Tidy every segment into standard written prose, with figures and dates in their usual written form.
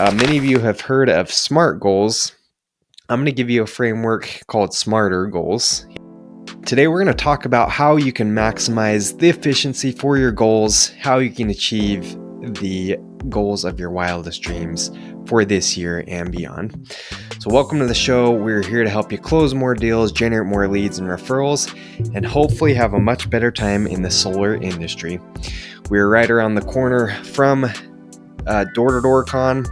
Many of you have heard of SMART goals. I'm going to give you a framework called Smarter Goals. Today we're going to talk about how you can maximize the efficiency for your goals, how you can achieve the goals of your wildest dreams for this year and beyond. So welcome to the show. We're here to help you close more deals, generate more leads and referrals, and hopefully have a much better time in the solar industry. We're right around the corner from Door-to-Door Con.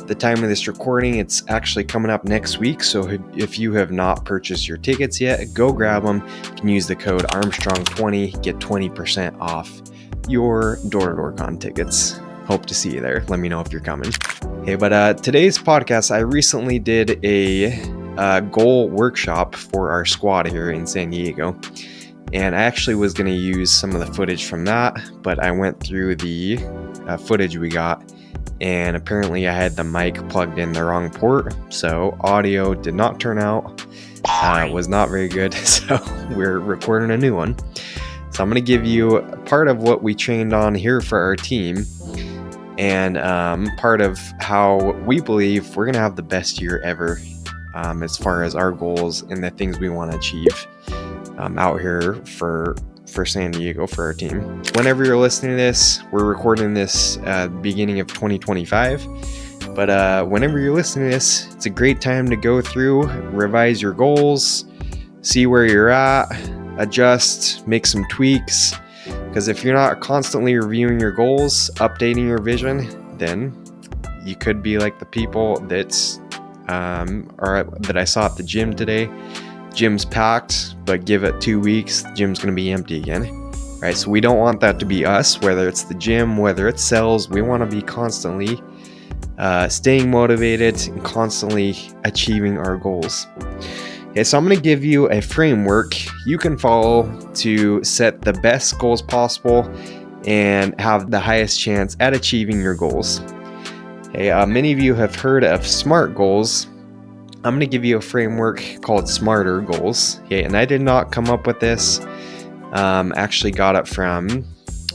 The time of this recording, it's actually coming up next week, so if you have not purchased your tickets yet, go grab them. You can use the code Armstrong20, get 20% off your Door-to-Door Con tickets. Hope to see you there. Let me know if you're coming. Okay, but today's podcast, I recently did a goal workshop for our squad here in San Diego, and I actually was going to use some of the footage from that, but I went through the footage we got, and apparently I had the mic plugged in the wrong port, so audio did not turn out. It was not very good, so we're recording a new one. So I'm going to give you part of what we trained on here for our team, and part of how we believe we're going to have the best year ever as far as our goals and the things we want to achieve out here for San Diego for our team. Whenever you're listening to this, we're recording this beginning of 2025, but whenever you're listening to this, it's a great time to go through, revise your goals, see where you're at, adjust, make some tweaks, because if you're not constantly reviewing your goals, updating your vision, then you could be like the people that I saw at the gym today. Gym's packed, but give it 2 weeks, the gym's going to be empty again, right? So we don't want that to be us, whether it's the gym, whether it's sales. We want to be constantly staying motivated and constantly achieving our goals. Okay, so I'm going to give you a framework you can follow to set the best goals possible and have the highest chance at achieving your goals. Okay, many of you have heard of SMART goals. I'm going to give you a framework called Smarter Goals. Okay, and I did not come up with this. Actually got it from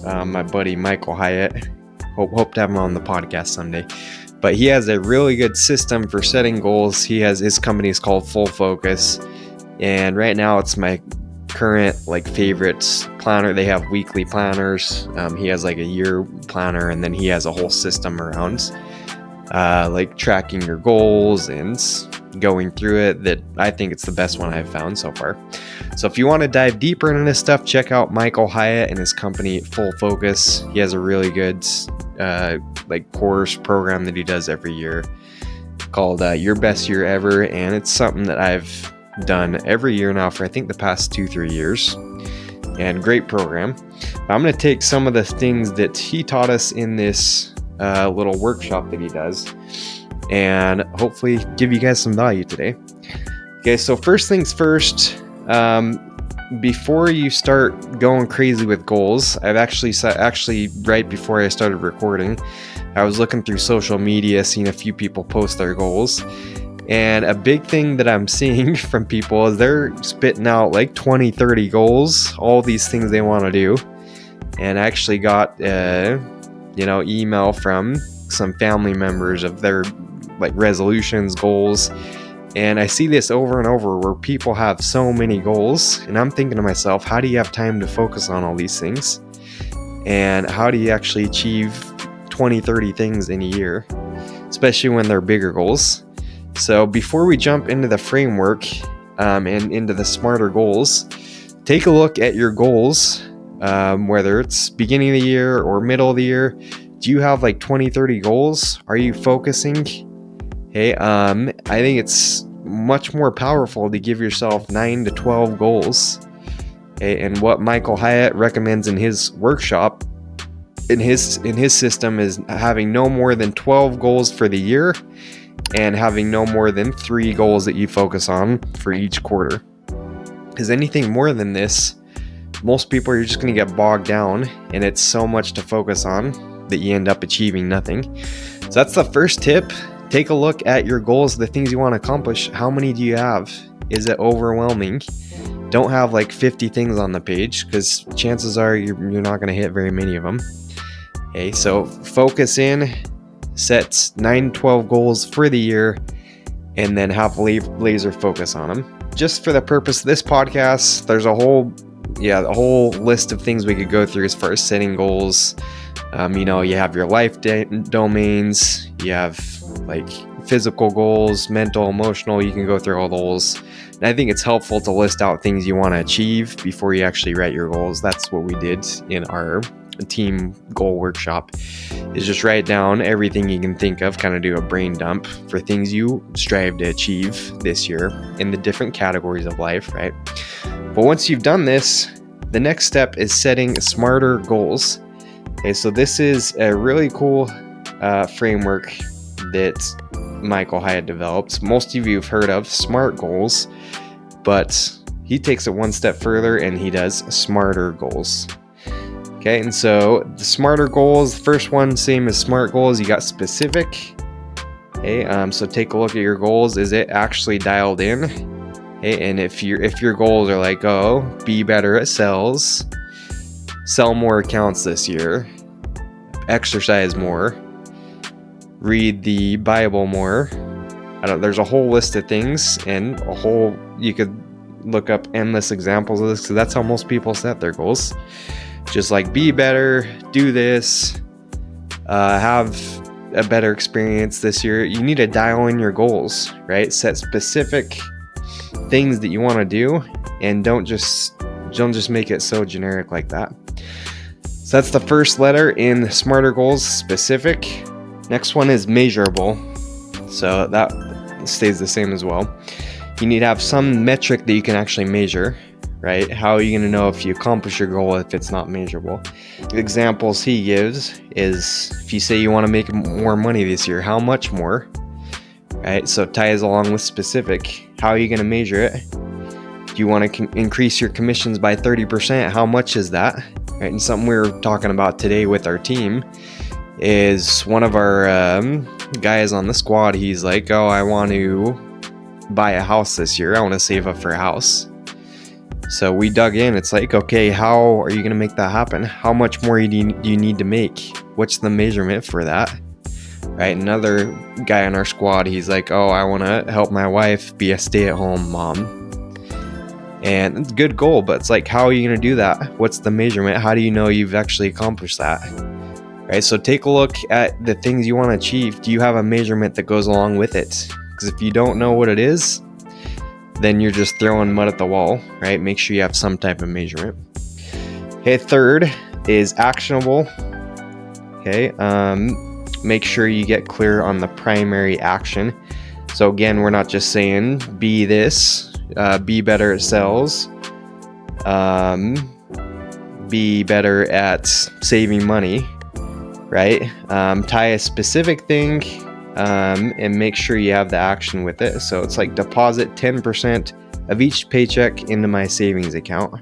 my buddy Michael Hyatt. Hope to have him on the podcast someday. But he has a really good system for setting goals. His company is called Full Focus, and right now it's my current favorite planner. They have weekly planners. He has a year planner, and then he has a whole system around tracking your goals and going through it. That I think it's the best one I've found so far. So if you want to dive deeper into this stuff, check out Michael Hyatt and his company Full Focus. He has a really good course program that he does every year called Your Best Year Ever, and it's something that I've done every year now for I think the past 2-3 years, and great program. I'm going to take some of the things that he taught us in this little workshop that he does and hopefully give you guys some value today. Okay, so first things first, before you start going crazy with goals, I've actually right before I started recording, I was looking through social media, seeing a few people post their goals, and a big thing that I'm seeing from people is they're spitting out 20-30 goals, all these things they want to do. And I actually got email from some family members of their resolutions, goals, and I see this over and over where people have so many goals, and I'm thinking to myself, how do you have time to focus on all these things? And how do you actually achieve 20-30 things in a year, especially when they're bigger goals? So before we jump into the framework and into the smarter goals, take a look at your goals, whether it's beginning of the year or middle of the year. Do you have 20-30 goals? Are you focusing? Hey, I think it's much more powerful to give yourself 9 to 12 goals. Okay, and what Michael Hyatt recommends in his workshop, in his system, is having no more than 12 goals for the year and having no more than 3 goals that you focus on for each quarter. Because anything more than this, most people are just going to get bogged down, and it's so much to focus on that you end up achieving nothing. So that's the first tip. Take a look at your goals, the things you want to accomplish. How many do you have? Is it overwhelming? Don't have 50 things on the page, because chances are you're not going to hit very many of them. Okay, so focus in, set 9-12 goals for the year, and then have laser focus on them. Just for the purpose of this podcast, there's a whole list of things we could go through as far as setting goals. You have your life domains, you have like physical goals, mental, emotional. You can go through all those. And I think it's helpful to list out things you want to achieve before you actually write your goals. That's what we did in our team goal workshop, is just write down everything you can think of, kind of do a brain dump for things you strive to achieve this year in the different categories of life, right? But once you've done this, the next step is setting smarter goals. Okay, so this is a really cool framework that Michael Hyatt developed. Most of you have heard of SMART goals, but he takes it one step further and he does smarter goals. Okay, and so the smarter goals, the first one, same as SMART goals, you got specific. Okay, so take a look at your goals. Is it actually dialed in? Okay, and if your goals are like, be better at sales, sell more accounts this year, exercise more, read the Bible more. There's a whole list of things, and you could look up endless examples of this, because that's how most people set their goals. Just like be better, do this, have a better experience this year. You need to dial in your goals, right? Set specific things that you want to do, and don't just make it so generic like that. So that's the first letter in smarter goals, specific. Next one is measurable. So that stays the same as well. You need to have some metric that you can actually measure, right? How are you going to know if you accomplish your goal if it's not measurable? The examples he gives is, if you say you want to make more money this year, how much more? Right? So it ties along with specific. How are you going to measure it? Do you want to increase your commissions by 30%? How much is that? Right? And something we were talking about today with our team is one of our guys on the squad. He's like, I want to buy a house this year. I want to save up for a house. So we dug in. It's like, okay, how are you going to make that happen? How much more do you need to make? What's the measurement for that? Right? Another guy on our squad, he's like, I want to help my wife be a stay-at-home mom. And it's a good goal, but it's like, how are you going to do that? What's the measurement? How do you know you've actually accomplished that? Right? So take a look at the things you want to achieve. Do you have a measurement that goes along with it? Because if you don't know what it is, then you're just throwing mud at the wall, right? Make sure you have some type of measurement. Okay, third is actionable. Okay, make sure you get clear on the primary action. So again, we're not just saying be this, be better at sales, be better at saving money, right? Tie a specific thing and make sure you have the action with it. So it's like deposit 10% of each paycheck into my savings account.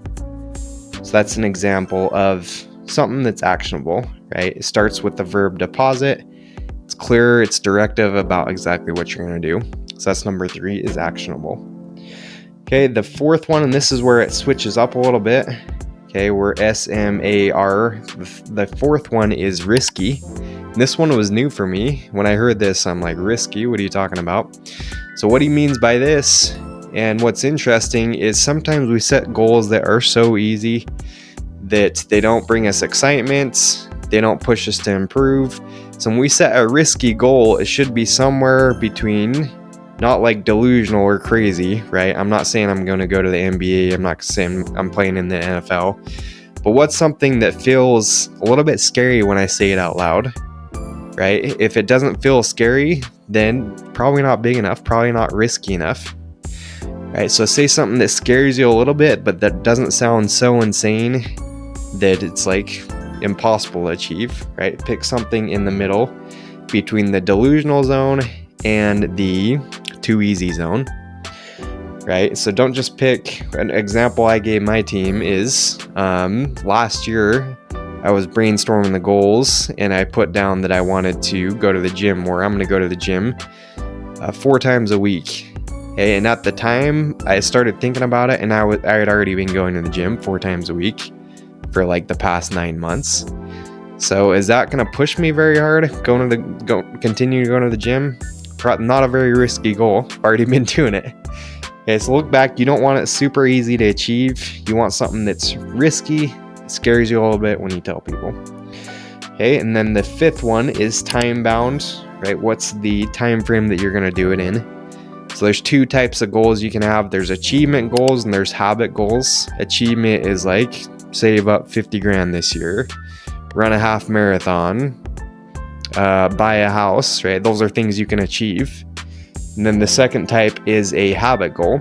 So that's an example of something that's actionable, right? It starts with the verb deposit. It's clear, it's directive about exactly what you're going to do. So that's number 3, is actionable. Okay, the fourth one, and this is where it switches up a little bit. Okay, we're SMAR. The fourth one is risky. This one was new for me. When I heard this, I'm like, risky? What are you talking about? So what he means by this, and what's interesting, is sometimes we set goals that are so easy that they don't bring us excitement, they don't push us to improve. So when we set a risky goal, it should be somewhere between, not like delusional or crazy, right? I'm not saying I'm going to go to the NBA. I'm not saying I'm playing in the NFL. But what's something that feels a little bit scary when I say it out loud, right? If it doesn't feel scary, then probably not big enough, probably not risky enough, right? So say something that scares you a little bit, but that doesn't sound so insane that it's like impossible to achieve, right? Pick something in the middle between the delusional zone and the too easy zone, right? So don't just pick. An example I gave my team is last year I was brainstorming the goals, and I put down that I wanted to go to the gym, where I'm going to go to the gym 4 times a week. Okay, and at the time I started thinking about it, and I had already been going to the gym 4 times a week for like the past 9 months. So is that going to push me very hard? Continue going to the gym? Not a very risky goal. Already been doing it. Okay, so look back. You don't want it super easy to achieve. You want something that's risky. It scares you a little bit when you tell people. Okay, and then the fifth one is time bound, right? What's the time frame that you're going to do it in? So there's two types of goals you can have. There's achievement goals and there's habit goals. Achievement is like save up 50 grand this year, run a half marathon, buy a house, right? Those are things you can achieve. And then the second type is a habit goal,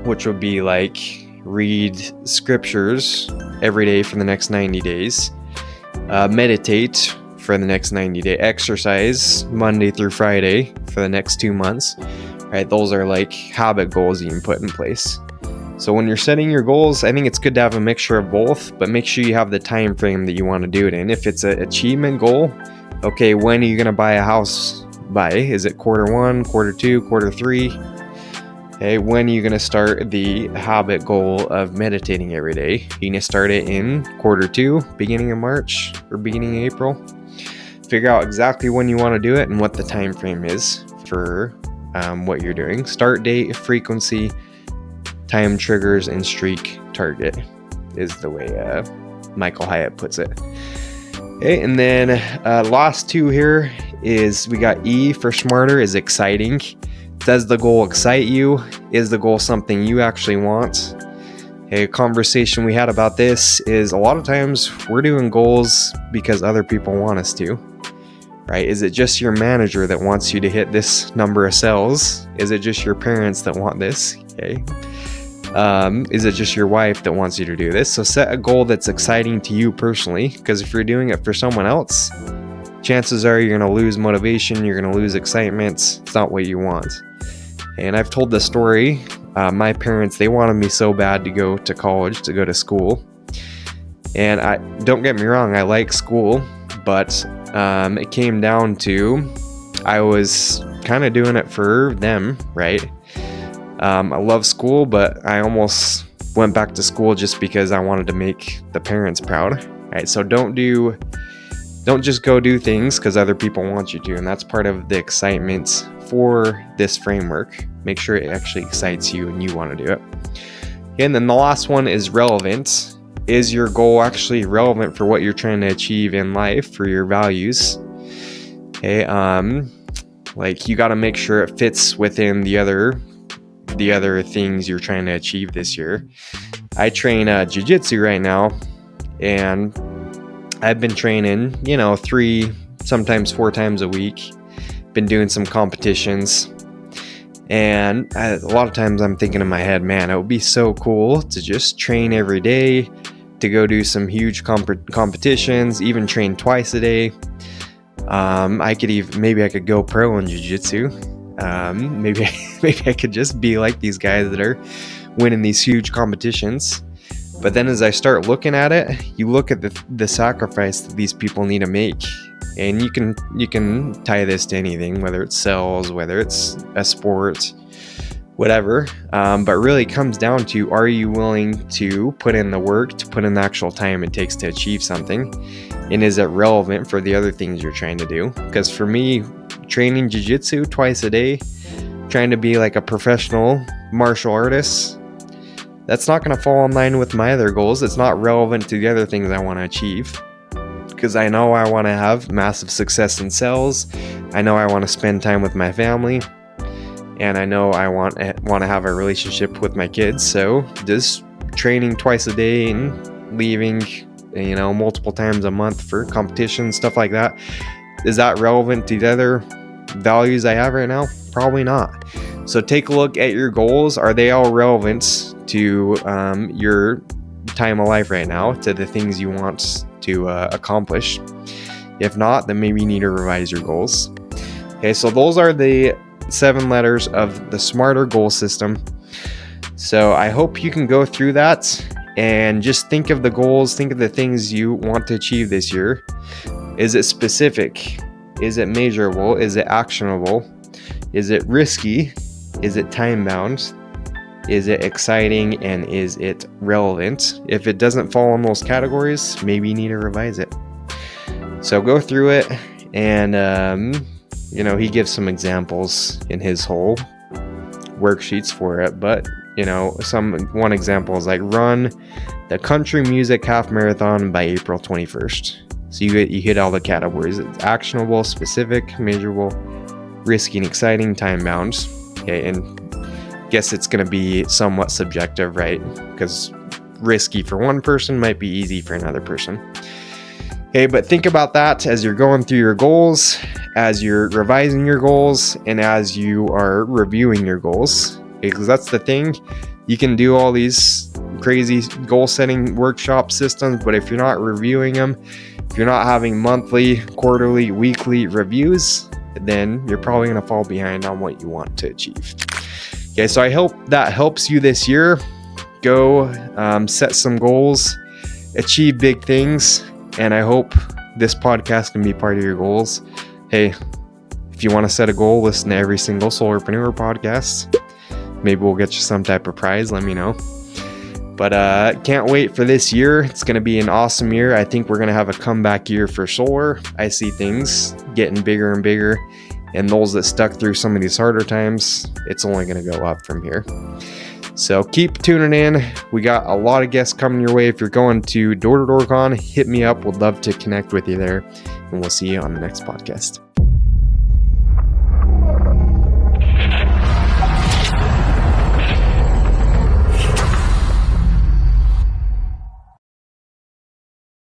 which would be like read scriptures every day for the next 90 days, meditate for the next 90 days, exercise Monday through Friday for the next 2 months, right? Those are like habit goals you can put in place. So when you're setting your goals, I think it's good to have a mixture of both, but make sure you have the time frame that you want to do it in. If it's an achievement goal, okay, when are you going to buy a house by? Is it Q1, Q2, Q3? Okay, when are you going to start the habit goal of meditating every day? You're going to start it in Q2, beginning of March or beginning of April. Figure out exactly when you want to do it and what the time frame is for what you're doing. Start date, frequency, time triggers, and streak target is the way Michael Hyatt puts it. Okay, and then last two here is we got E for smarter is exciting. Does the goal excite you? Is the goal something you actually want? A conversation we had about this is a lot of times we're doing goals because other people want us to, right? Is it just your manager that wants you to hit this number of sales? Is it just your parents that want this? Okay. Is it just your wife that wants you to do this? So set a goal that's exciting to you personally, because if you're doing it for someone else, chances are you're going to lose motivation, you're going to lose excitement. It's not what you want. And I've told the story. My parents, they wanted me so bad to go to college, to go to school. And don't get me wrong, I like school, but it came down to I was kind of doing it for them, right? I love school, but I almost went back to school just because I wanted to make the parents proud, right? So don't just go do things because other people want you to, and that's part of the excitement for this framework. Make sure it actually excites you and you want to do it. And then the last one is relevant. Is your goal actually relevant for what you're trying to achieve in life, for your values? Okay, like you got to make sure it fits within the other things you're trying to achieve this year. I train jiu-jitsu right now, and I've been training, 3, sometimes 4 times a week. Been doing some competitions, and a lot of times I'm thinking in my head, man, it would be so cool to just train every day, to go do some huge competitions, even train twice a day. Maybe I could go pro in jiu-jitsu. Maybe I could just be like these guys that are winning these huge competitions. But then as I start looking at it, you look at the sacrifice that these people need to make. And you can tie this to anything, whether it's sales, whether it's a sport, whatever. But really it comes down to, are you willing to put in the work, to put in the actual time it takes to achieve something? And is it relevant for the other things you're trying to do? Because for me, training jiu-jitsu twice a day, trying to be like a professional martial artist, that's not going to fall in line with my other goals. It's not relevant to the other things I want to achieve. Because I know I want to have massive success in sales. I know I want to spend time with my family. And I know I want to have a relationship with my kids. So just training twice a day and leaving, multiple times a month for competitions, stuff like that. Is that relevant to the other values I have right now? Probably not. So take a look at your goals. Are they all relevant to your time of life right now, to the things you want to accomplish? If not, then maybe you need to revise your goals. Okay, so those are the 7 letters of the SMARTER goal system. So I hope you can go through that and just think of the goals, think of the things you want to achieve this year. Is it specific? Is it measurable? Is it actionable? Is it risky? Is it time bound? Is it exciting? And is it relevant? If it doesn't fall in those categories, maybe you need to revise it. So go through it, and he gives some examples in his whole worksheets for it. But one example is like run the country music half marathon by April 21st. So you hit all the categories. It's actionable, specific, measurable, risky, and exciting, time bound. Okay, and guess it's going to be somewhat subjective, right? Because risky for one person might be easy for another person. Okay, but think about that as you're going through your goals, as you're revising your goals, and as you are reviewing your goals. Because that's the thing. You can do all these crazy goal setting workshop systems, but if you're not reviewing them, if you're not having monthly, quarterly, weekly reviews, then you're probably going to fall behind on what you want to achieve. Okay, so I hope that helps you this year. Go set some goals, achieve big things, and I hope this podcast can be part of your goals. Hey, if you want to set a goal, listen to every single Solarpreneur podcast. Maybe we'll get you some type of prize. Let me know. But can't wait for this year. It's going to be an awesome year. I think we're going to have a comeback year for solar. I see things getting bigger and bigger. And those that stuck through some of these harder times, it's only going to go up from here. So keep tuning in. We got a lot of guests coming your way. If you're going to Door to Door Con, hit me up. We'd love to connect with you there. And we'll see you on the next podcast.